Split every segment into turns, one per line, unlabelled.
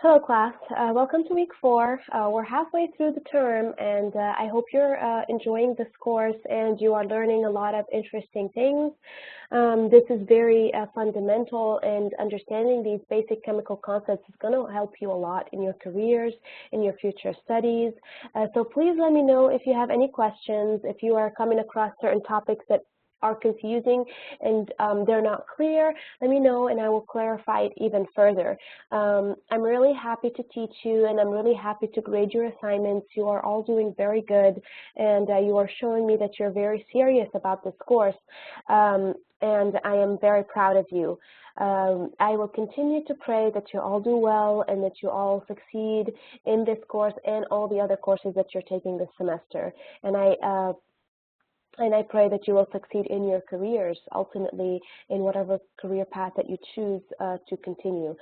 Hello class, welcome to week 4. We're halfway through the term and I hope you're enjoying this course and you are learning a lot of interesting things. This is very fundamental, and understanding these basic chemical concepts is going to help you a lot in your careers, in your future studies. So please let me know if you have any questions, if you are coming across certain topics that are confusing and they're not clear, let me know and I will clarify it even further. I'm really happy to teach you, and I'm really happy to grade your assignments. You are all doing very good, and you are showing me that you're very serious about this course, and I am very proud of you. I will continue to pray that you all do well and that you all succeed in this course and all the other courses that you're taking this semester. And I pray that you will succeed in your careers, ultimately in whatever career path that you choose to continue.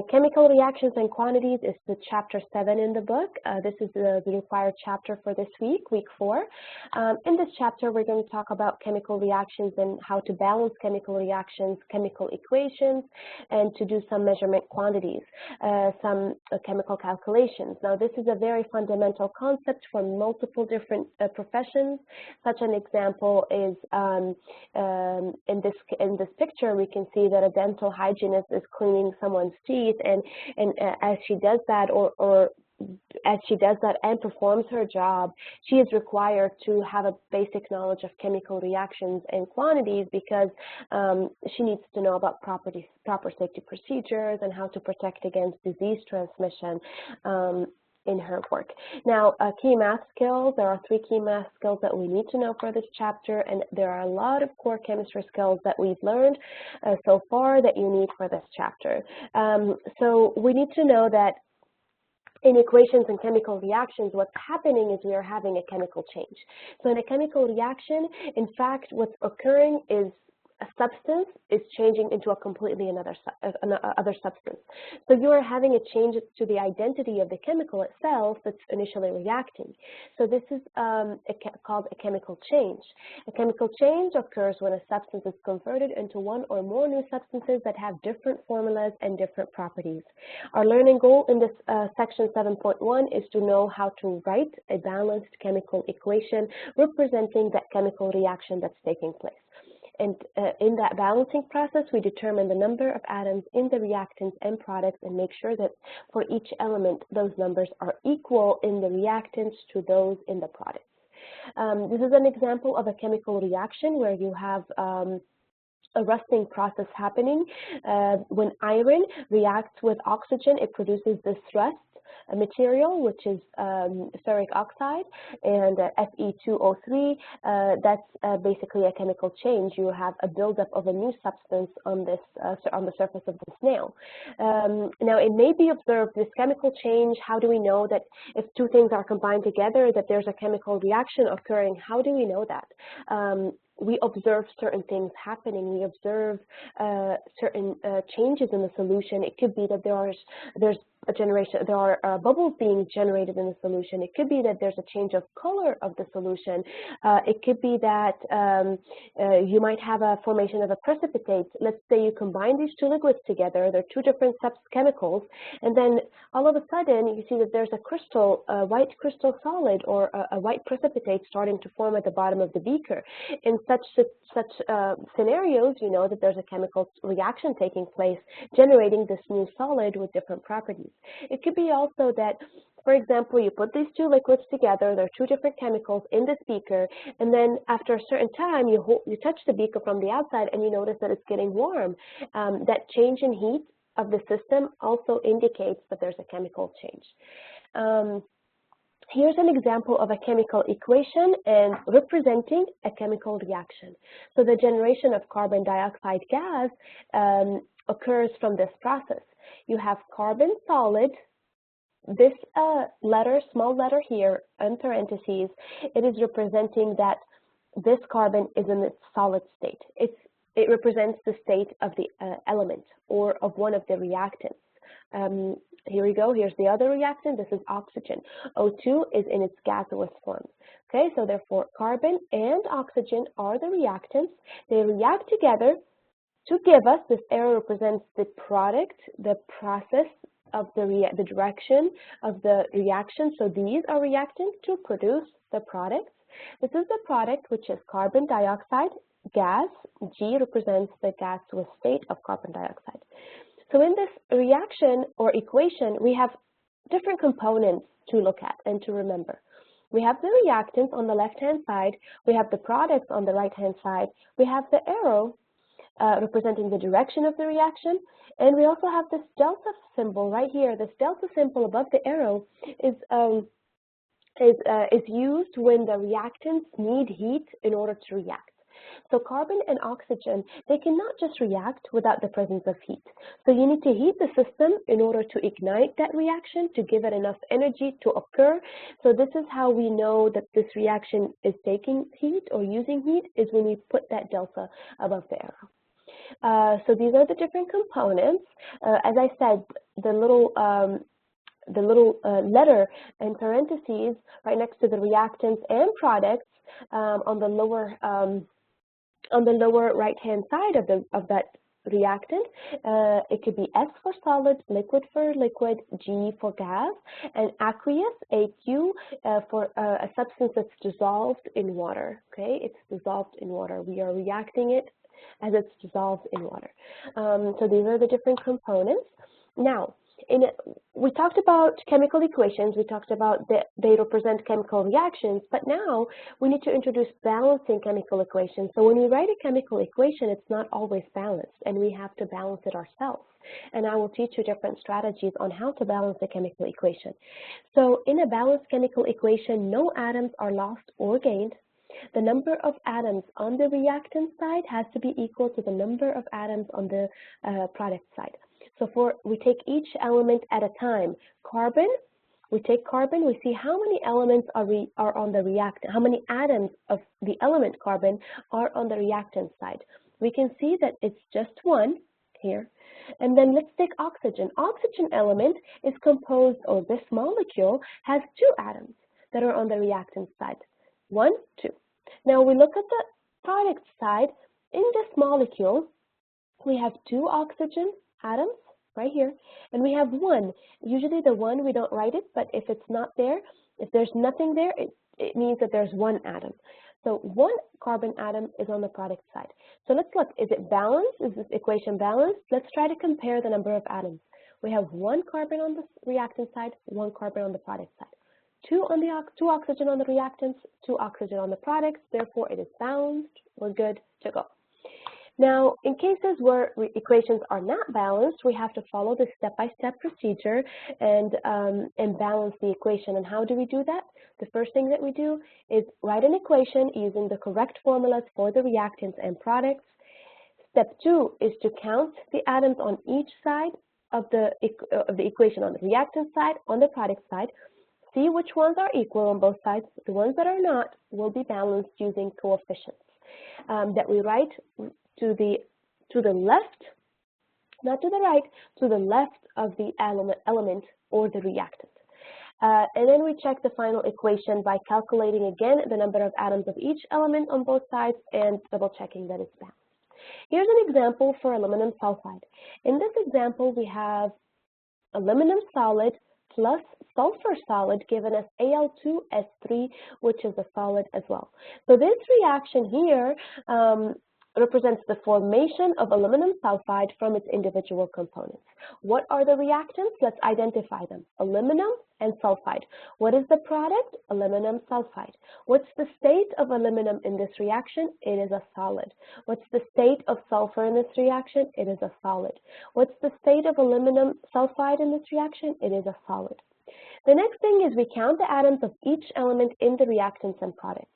Chemical reactions and quantities is the chapter 7 in the book. This is the required chapter for this week, week 4. In this chapter, we're going to talk about chemical reactions and how to balance chemical reactions, chemical equations, and to do some measurement quantities, some chemical calculations. Now, this is a very fundamental concept for multiple different professions. Such an example is in this picture, we can see that a dental hygienist is cleaning someone's teeth, and as she does that, or as she does that and performs her job, she is required to have a basic knowledge of chemical reactions and quantities, because she needs to know about proper safety procedures and how to protect against disease transmission in her work. Now, key math skills, there are 3 key math skills that we need to know for this chapter, and there are a lot of core chemistry skills that we've learned so far that you need for this chapter. So we need to know that in equations and chemical reactions, what's happening is we are having a chemical change. So in a chemical reaction, in fact, what's occurring is a substance is changing into a completely other substance. So you are having a change to the identity of the chemical itself that's initially reacting. So this is called a chemical change. A chemical change occurs when a substance is converted into one or more new substances that have different formulas and different properties. Our learning goal in this section 7.1 is to know how to write a balanced chemical equation representing that chemical reaction that's taking place. And in that balancing process, we determine the number of atoms in the reactants and products and make sure that for each element, those numbers are equal in the reactants to those in the products. This is an example of a chemical reaction where you have a rusting process happening. When iron reacts with oxygen, it produces this rust material, which is ferric oxide, and Fe2O3. That's basically a chemical change. You have a buildup of a new substance on this on the surface of this nail. Now, it may be observed, this chemical change. How do we know that if 2 things are combined together, that there's a chemical reaction occurring? How do we know that? We observe certain things happening. We observe certain changes in the solution. It could be that there's a generation, there are bubbles being generated in the solution. It could be that there's a change of color of the solution. It could be that you might have a formation of a precipitate. Let's say you combine these 2 liquids together. They're 2 different chemicals, and then all of a sudden you see that there's a crystal, a white crystal solid, or a white precipitate starting to form at the bottom of the beaker. In such scenarios, you know that there's a chemical reaction taking place, generating this new solid with different properties. It could be also that, for example, you put these 2 liquids together, there are 2 different chemicals in this beaker, and then after a certain time, you touch the beaker from the outside and you notice that it's getting warm. That change in heat of the system also indicates that there's a chemical change. Here's an example of a chemical equation and representing a chemical reaction. So the generation of carbon dioxide gas occurs from this process. You have carbon solid. This small letter here in parentheses, it is representing that this carbon is in its solid state. It represents the state of the element or of one of the reactants. Here we go. Here's the other reactant. This is oxygen. O2 is in its gaseous form. Okay, so therefore carbon and oxygen are the reactants. They react together to give us, this arrow represents the product, the process of the direction of the reaction. So these are reacting to produce the products. This is the product, which is carbon dioxide gas. G represents the gaseous state of carbon dioxide. So in this reaction or equation, we have different components to look at and to remember. We have the reactants on the left-hand side. We have the products on the right-hand side. We have the arrow representing the direction of the reaction. And we also have this delta symbol right here. This delta symbol above the arrow is used when the reactants need heat in order to react. So carbon and oxygen, they cannot just react without the presence of heat. So you need to heat the system in order to ignite that reaction, to give it enough energy to occur. So this is how we know that this reaction is taking heat or using heat, is when we put that delta above the arrow. So these are the different components. As I said, the little letter in parentheses right next to the reactants and products on the lower right-hand side of that reactant, it could be S for solid, liquid for liquid, G for gas, and aqueous, AQ, for a substance that's dissolved in water. Okay, it's dissolved in water. We are reacting it as it's dissolved in water. So these are the different components. Now, we talked about chemical equations, we talked about they represent chemical reactions, but now we need to introduce balancing chemical equations. So when we write a chemical equation, it's not always balanced, and we have to balance it ourselves. And I will teach you different strategies on how to balance a chemical equation. So in a balanced chemical equation, no atoms are lost or gained. The number of atoms on the reactant side has to be equal to the number of atoms on the product side. So we take each element at a time. Carbon, we take carbon, we see how many elements are on the reactant, how many atoms of the element carbon are on the reactant side. We can see that it's just one here. And then let's take oxygen. Oxygen element is composed, or this molecule has 2 atoms that are on the reactant side. 1, 2. Now we look at the product side. In this molecule, we have 2 oxygen atoms right here, and we have 1. Usually the 1, we don't write it, but if it's not there, if there's nothing there, it means that there's 1 atom. So 1 carbon atom is on the product side. So let's look, is it balanced? Is this equation balanced? Let's try to compare the number of atoms. We have 1 carbon on the reactant side, 1 carbon on the product side. 2 oxygen on the reactants, 2 oxygen on the products, therefore it is balanced. We're good to go. Now, in cases where equations are not balanced, we have to follow the step-by-step procedure and balance the equation. And how do we do that? The first thing that we do is write an equation using the correct formulas for the reactants and products. Step 2 is to count the atoms on each side of the equation, on the reactant side, on the product side. See which ones are equal on both sides. The ones that are not will be balanced using coefficients that we write to the left, not to the right, to the left of the element or the reactant. And then we check the final equation by calculating again the number of atoms of each element on both sides and double checking that it's balanced. Here's an example for aluminum sulfide. In this example, we have aluminum solid plus sulfur solid giving us Al2S3, which is a solid as well. So this reaction here represents the formation of aluminum sulfide from its individual components. What are the reactants? Let's identify them. Aluminum and sulfide. What is the product? Aluminum sulfide. What's the state of aluminum in this reaction? It is a solid. What's the state of sulfur in this reaction? It is a solid. What's the state of aluminum sulfide in this reaction? It is a solid. The next thing is we count the atoms of each element in the reactants and products.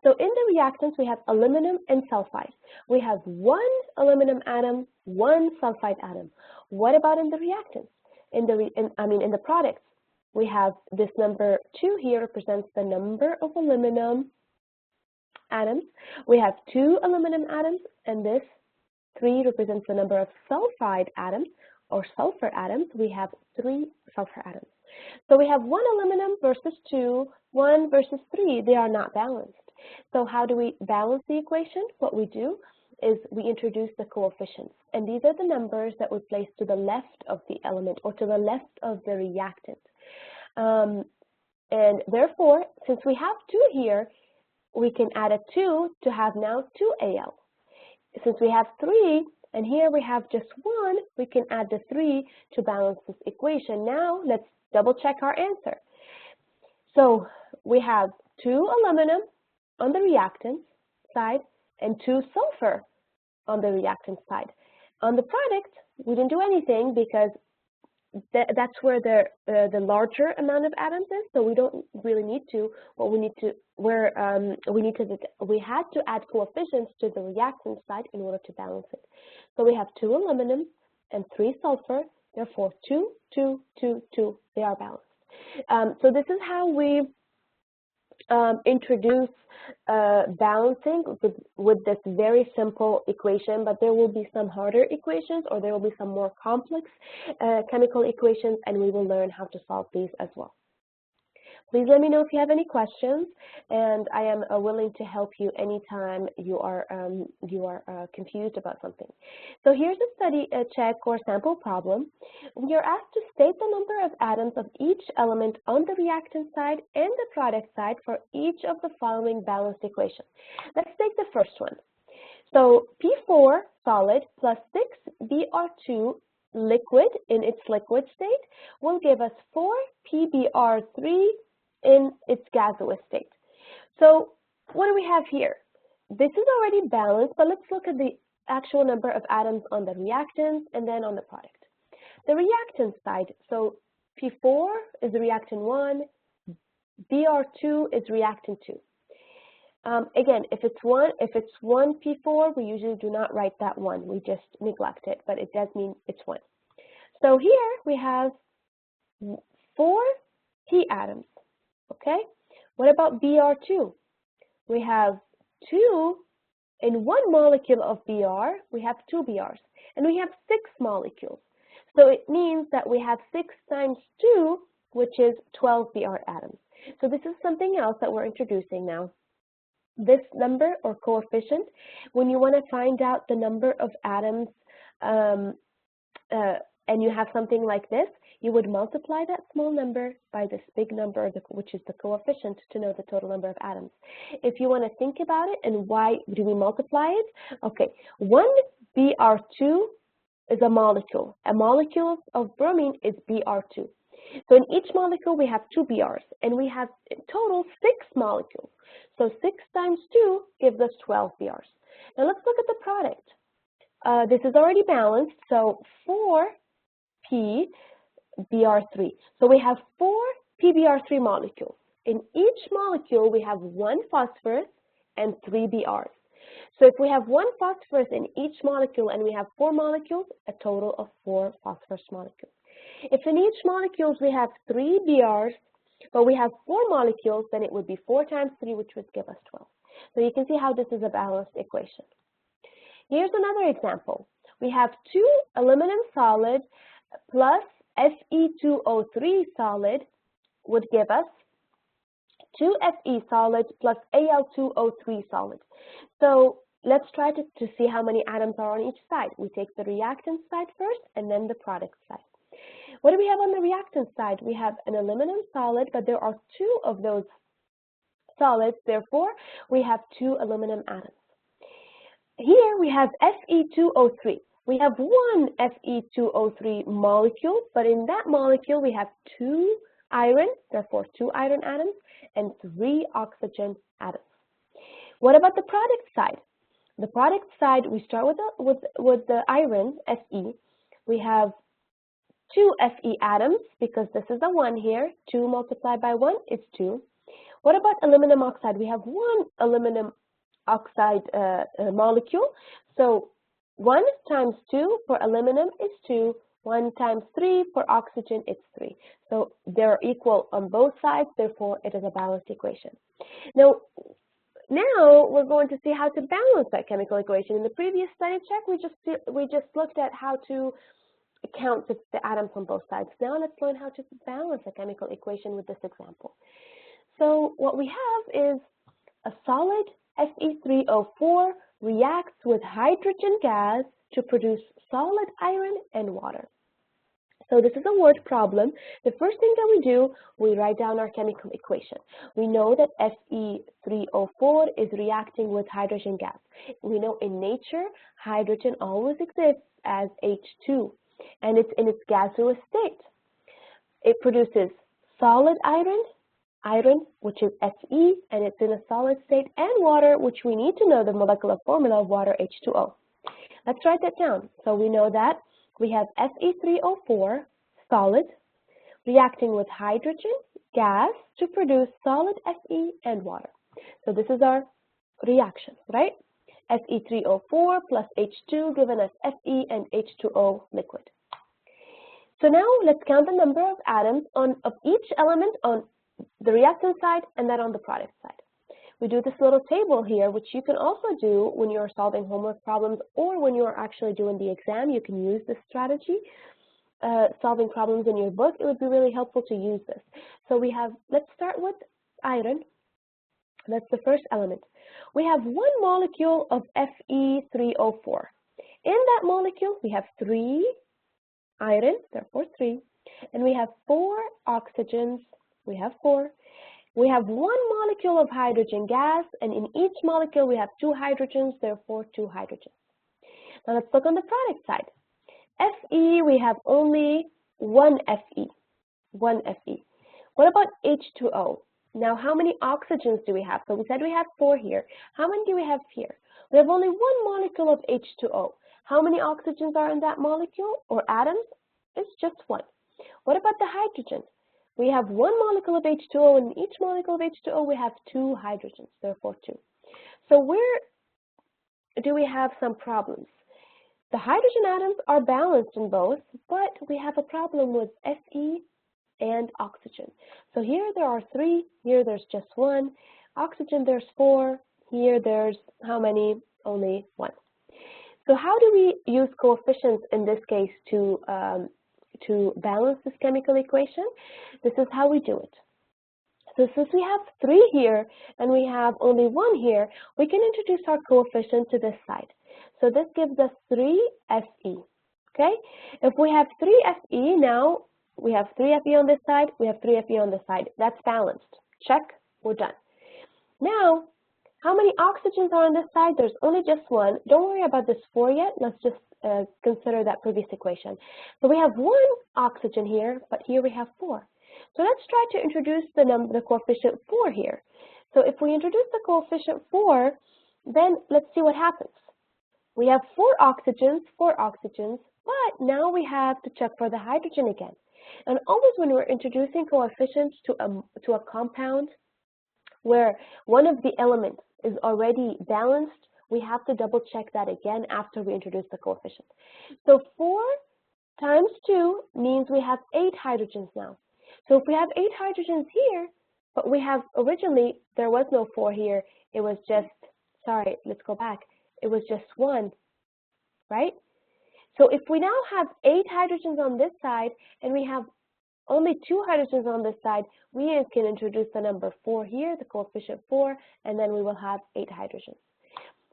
So in the reactants, we have aluminum and sulfide. We have 1 aluminum atom, 1 sulfide atom. What about in the reactants? In the products, we have this number 2 here represents the number of aluminum atoms. We have 2 aluminum atoms, and this 3 represents the number of sulfide atoms or sulfur atoms. We have 3 sulfur atoms. So we have 1 aluminum versus 2, 1 versus 3. They are not balanced. So how do we balance the equation? What we do is we introduce the coefficients. And these are the numbers that we place to the left of the element or to the left of the reactant. And therefore, since we have 2 here, we can add a 2 to have now 2Al. Since we have 3, and here we have just 1, we can add the 3 to balance this equation. Now, let's double check our answer. So, we have 2 aluminum on the reactant side and 2 sulfur on the reactant side. On the product, we didn't do anything because that's where the larger amount of atoms is, so we don't really need to. What we need to, we had to add coefficients to the reactant side in order to balance it. So we have 2 aluminum and 3 sulfur, therefore 2, 2, 2, 2, they are balanced. So this is how we introduce balancing with this very simple equation, but there will be some harder equations or there will be some more complex chemical equations, and we will learn how to solve these as well. Please let me know if you have any questions, and I am willing to help you anytime you are confused about something. So here's a study check or sample problem. We are asked to state the number of atoms of each element on the reactant side and the product side for each of the following balanced equations. Let's take the first one. So P4 solid plus 6 Br2 liquid in its liquid state will give us 4 PBr3 in its gaseous state. So what do we have here? This is already balanced, but let's look at the actual number of atoms on the reactants and then on the product. The reactant side, so P4 is reactant 1, Br2 is reactant 2. Again, if it's one P4, we usually do not write that 1. We just neglect it, but it does mean it's 1. So here we have 4 P atoms. Okay, what about Br2? We have 2 in 1 molecule of Br, we have 2 Brs, and we have 6 molecules. So it means that we have 6 times 2, which is 12 Br atoms. So this is something else that we're introducing now. This number or coefficient, when you want to find out the number of atoms and you have something like this, you would multiply that small number by this big number, which is the coefficient, to know the total number of atoms. If you want to think about it and why do we multiply it? Okay, 1 Br2 is a molecule. A molecule of bromine is Br2. So in each molecule we have 2 Brs, and we have in total 6 molecules. So 6 times 2 gives us 12 Brs. Now let's look at the product. This is already balanced, so 4 PBr3. So we have 4 PBr3 molecules. In each molecule, we have 1 phosphorus and 3 Brs. So if we have 1 phosphorus in each molecule and we have 4 molecules, a total of 4 phosphorus molecules. If in each molecule we have 3 Brs, but we have 4 molecules, then it would be 4 times 3, which would give us 12. So you can see how this is a balanced equation. Here's another example. We have 2 aluminum solid plus Fe2O3 solid would give us 2 Fe solid plus Al2O3 solid. So let's try to see how many atoms are on each side. We take the reactant side first and then the product side. What do we have on the reactant side? We have an aluminum solid, but there are 2 of those solids, therefore we have 2 aluminum atoms. Here we have Fe2O3. We have 1 Fe2O3 molecule, but in that molecule we have 2 iron, therefore 2 iron atoms, and 3 oxygen atoms. What about the product side? The product side, we start with the iron, Fe. We have 2 Fe atoms, because this is a 1 here. 2 multiplied by 1 is 2. What about aluminum oxide? We have 1 aluminum oxide molecule. So 1 times 2 for aluminum is 2. 1 times 3 for oxygen is 3. So they're equal on both sides, therefore it is a balanced equation. Now we're going to see how to balance that chemical equation. In the previous study check, we just looked at how to count the atoms on both sides. Now let's learn how to balance a chemical equation with this example. So what we have is a solid Fe3O4 reacts with hydrogen gas to produce solid iron and water. So this is a word problem. The first thing that we do, we write down our chemical equation. We know that Fe3O4 is reacting with hydrogen gas. We know in nature, hydrogen always exists as H2, and it's in its gaseous state. It produces solid iron, which is Fe, and it's in a solid state, and water, which we need to know the molecular formula of water, H2O. Let's write that down. So we know that we have Fe3O4, solid, reacting with hydrogen gas to produce solid Fe and water. So this is our reaction, right? Fe3O4 plus H2 giving us Fe and H2O liquid. So now let's count the number of atoms of each element on the reactant side and then on the product side. We do this little table here, which you can also do when you're solving homework problems or when you're actually doing the exam. You can use this strategy, solving problems in your book. It would be really helpful to use this. So we have, let's start with iron. That's the first element. We have one molecule of Fe3O4. In that molecule, we have 3 iron, therefore 3, and we have 4 oxygens, we have 4. We have 1 molecule of hydrogen gas, and in each molecule we have 2 hydrogens, therefore 2 hydrogens. Now let's look on the product side. Fe, we have only 1 Fe, 1 Fe. What about H2O? Now how many oxygens do we have? So we said we have 4 here. How many do we have here? We have only 1 molecule of H2O. How many oxygens are in that molecule or atoms? It's just 1. What about the hydrogen? We have 1 molecule of H2O, and in each molecule of H2O we have 2 hydrogens, therefore 2. So where do we have some problems? The hydrogen atoms are balanced in both, but we have a problem with Fe and oxygen. So here there are 3, here there's just 1. Oxygen there's 4, here there's how many? Only 1. So how do we use coefficients in this case to balance this chemical equation? This is how we do it. So since we have 3 here and we have only 1 here, we can introduce our coefficient to this side. So this gives us 3 Fe. Okay? If we have 3 Fe, now we have 3 Fe on this side, we have 3 Fe on this side. That's balanced. Check, we're done. Now, how many oxygens are on this side? There's only just 1. Don't worry about this 4 yet. Let's just consider that previous equation. So we have 1 oxygen here, but here we have 4. So let's try to introduce the coefficient 4 here. So if we introduce the coefficient 4, then let's see what happens. We have 4 oxygens, but now we have to check for the hydrogen again. And always when we're introducing coefficients to a compound where one of the elements is already balanced, we have to double check that again after we introduce the coefficient. So 4 times 2 means we have 8 hydrogens now. So if we have 8 hydrogens here, but we have originally, there was no 4 here, it was just, sorry, let's go back, it was just 1, right? So if we now have 8 hydrogens on this side and we have only 2 hydrogens on this side, we can introduce the number 4 here, the coefficient 4, and then we will have 8 hydrogens.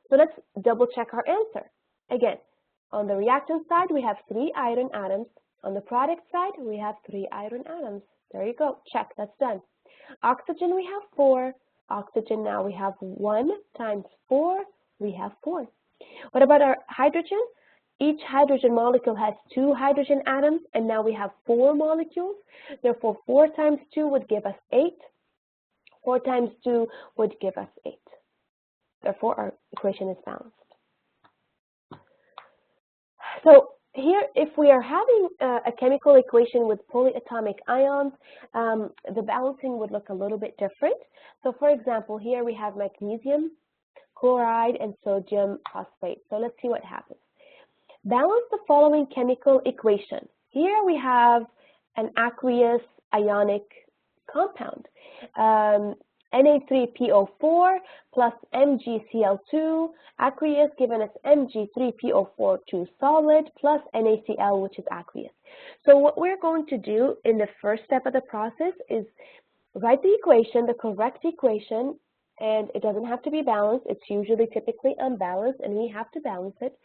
So let's double check our answer. Again, on the reactant side, we have 3 iron atoms. On the product side, we have 3 iron atoms. There you go. Check. That's done. Oxygen, we have 4. Oxygen, now we have 1 times 4. We have 4. What about our hydrogen? Each hydrogen molecule has 2 hydrogen atoms, and now we have 4 molecules. Therefore, 4 times 2 would give us 8. 4 times 2 would give us 8. Therefore, our equation is balanced. So here, if we are having a chemical equation with polyatomic ions, the balancing would look a little bit different. So for example, here we have magnesium chloride and sodium phosphate. So let's see what happens. Balance the following chemical equation. Here we have an aqueous ionic compound. Na3PO4 plus MgCl2, aqueous, given us Mg3PO4, 2 solid, plus NaCl, which is aqueous. So what we're going to do in the first step of the process is write the equation, the correct equation, and it doesn't have to be balanced. It's usually typically unbalanced, and we have to balance it.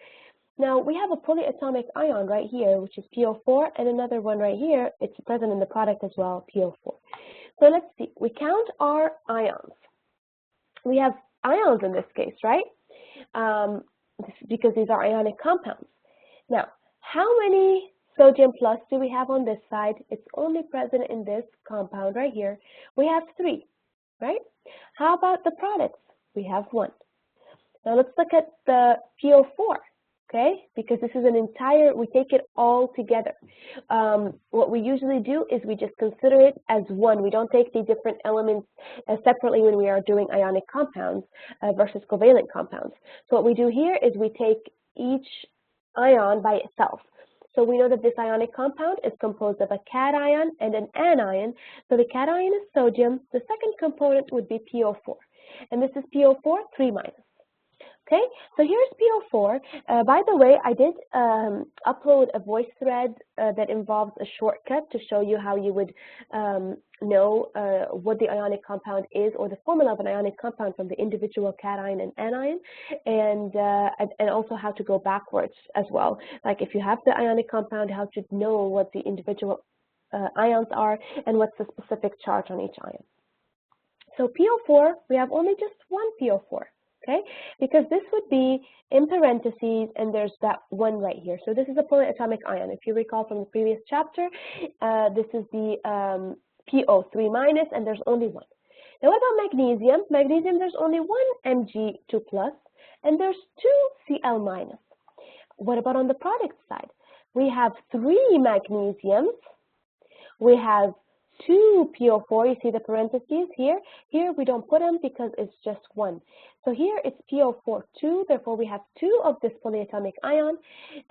Now, we have a polyatomic ion right here, which is PO4, and another one right here. It's present in the product as well, PO4. So let's see. We count our ions. We have ions in this case, right? Because these are ionic compounds. Now, how many sodium plus do we have on this side? It's only present in this compound right here. We have 3, right? How about the products? We have 1. Now let's look at the PO4, okay? Because this is an entire, we take it all together. What we usually do is we just consider it as one. We don't take the different elements separately when we are doing ionic compounds versus covalent compounds. So what we do here is we take each ion by itself. So we know that this ionic compound is composed of a cation and an anion. So the cation is sodium. The second component would be PO4. And this is PO4 3 minus. Okay, so here's PO4. By the way, I did upload a voice thread that involves a shortcut to show you how you would know what the ionic compound is, or the formula of an ionic compound from the individual cation and anion, and also how to go backwards as well. Like if you have the ionic compound, how to know what the individual ions are and what's the specific charge on each ion. So PO4, we have only just one PO4. Okay, because this would be in parentheses, and there's that one right here. So this is a polyatomic ion. If you recall from the previous chapter, this is the PO 3 minus, and there's only one. Now what about magnesium? Magnesium, there's only one Mg2 plus, and there's 2 Cl minus. What about on the product side? We have 3 magnesiums. We have 2 PO4, you see the parentheses here. Here we don't put them because it's just one. So here it's PO4 2, therefore we have 2 of this polyatomic ion.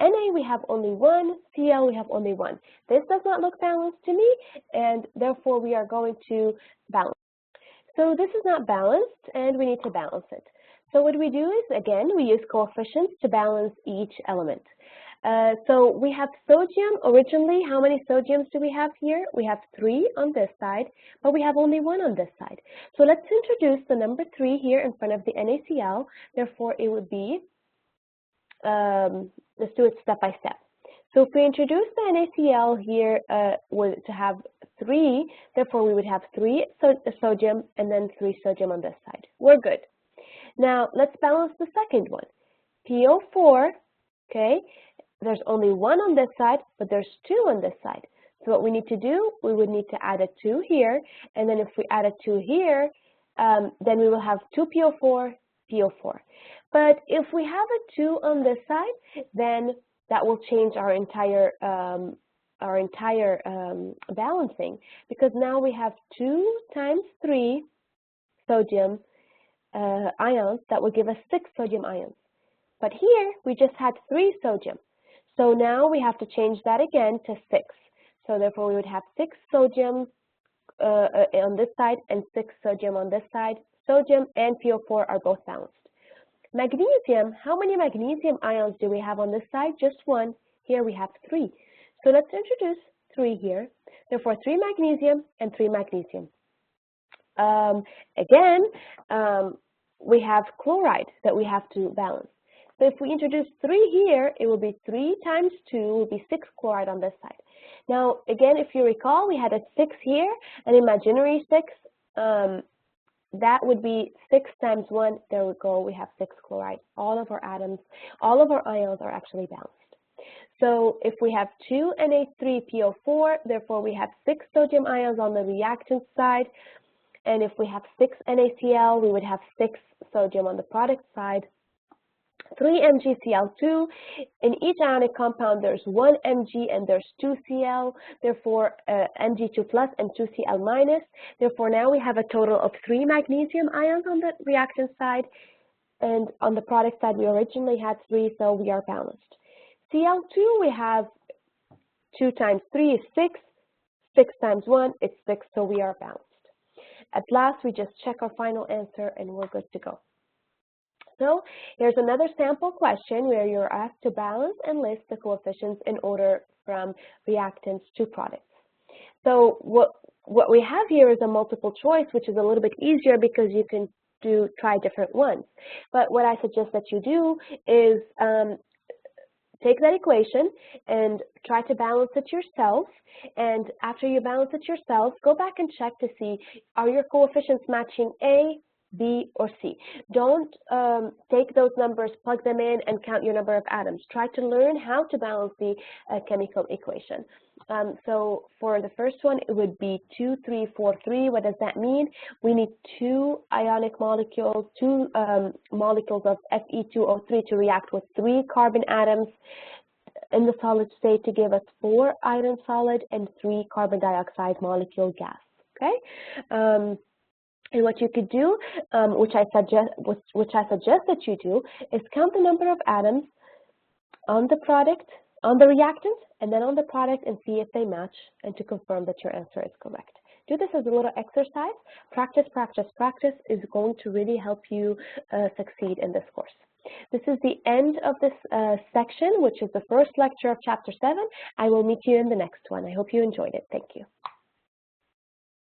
Na we have only 1, Cl we have only 1. This does not look balanced to me, and therefore we are going to balance. So this is not balanced, and we need to balance it. So what we do is, again, we use coefficients to balance each element. So we have sodium originally. How many sodiums do we have here? We have 3 on this side, but we have only 1 on this side. So let's introduce the number 3 here in front of the NaCl. Therefore, it would be, let's do it step by step. So if we introduce the NaCl here to have 3, therefore we would have 3 sodium and then 3 sodium on this side. We're good. Now let's balance the second one. PO4, okay? There's only 1 on this side, but there's 2 on this side. So what we need to do, we would need to add a 2 here, and then if we add a 2 here, then we will have 2 PO4, PO4. But if we have a 2 on this side, then that will change our entire balancing, because now we have 2 times 3 sodium ions that will give us 6 sodium ions. But here we just had 3 sodium. So now we have to change that again to 6. So therefore we would have 6 sodium on this side and 6 sodium on this side. Sodium and PO4 are both balanced. Magnesium, how many magnesium ions do we have on this side? Just 1. Here we have 3. So let's introduce 3 here. Therefore 3 magnesium and 3 magnesium. Again, we have chloride that we have to balance. So if we introduce 3 here, it will be 3 times 2 will be 6 chloride on this side. Now, again, if you recall, we had a 6 here, an imaginary 6. That would be 6 times 1. There we go. We have 6 chloride. All of our atoms, all of our ions are actually balanced. So if we have 2 Na3PO4, therefore we have 6 sodium ions on the reactant side. And if we have 6 NaCl, we would have 6 sodium on the product side. 3 MgCl2. In each ionic compound, there's 1 Mg and there's 2 Cl, therefore Mg2 plus and 2 Cl minus. Therefore, now we have a total of 3 magnesium ions on the reactant side, and on the product side, we originally had 3, so we are balanced. Cl2, we have 2 times 3 is 6, 6 times 1 is 6, so we are balanced. At last, we just check our final answer, and we're good to go. So here's another sample question where you're asked to balance and list the coefficients in order from reactants to products. So what we have here is a multiple choice, which is a little bit easier because you can to try different ones. But what I suggest that you do is take that equation and try to balance it yourself. And after you balance it yourself, go back and check to see, are your coefficients matching A, B, or C? Don't take those numbers, plug them in, and count your number of atoms. Try to learn how to balance the chemical equation. So for the first one, it would be 2, 3, 4, 3. What does that mean? We need 2 ionic molecules, 2 molecules of Fe2O3 to react with 3 carbon atoms in the solid state to give us 4 iron solid and 3 carbon dioxide molecule gas. Okay. And what you could do, which I suggest that you do, is count the number of atoms on the product, on the reactant, and then on the product, and see if they match, and to confirm that your answer is correct. Do this as a little exercise. Practice, practice, practice is going to really help you succeed in this course. This is the end of this section, which is the first lecture of Chapter 7. I will meet you in the next one. I hope you enjoyed it. Thank you.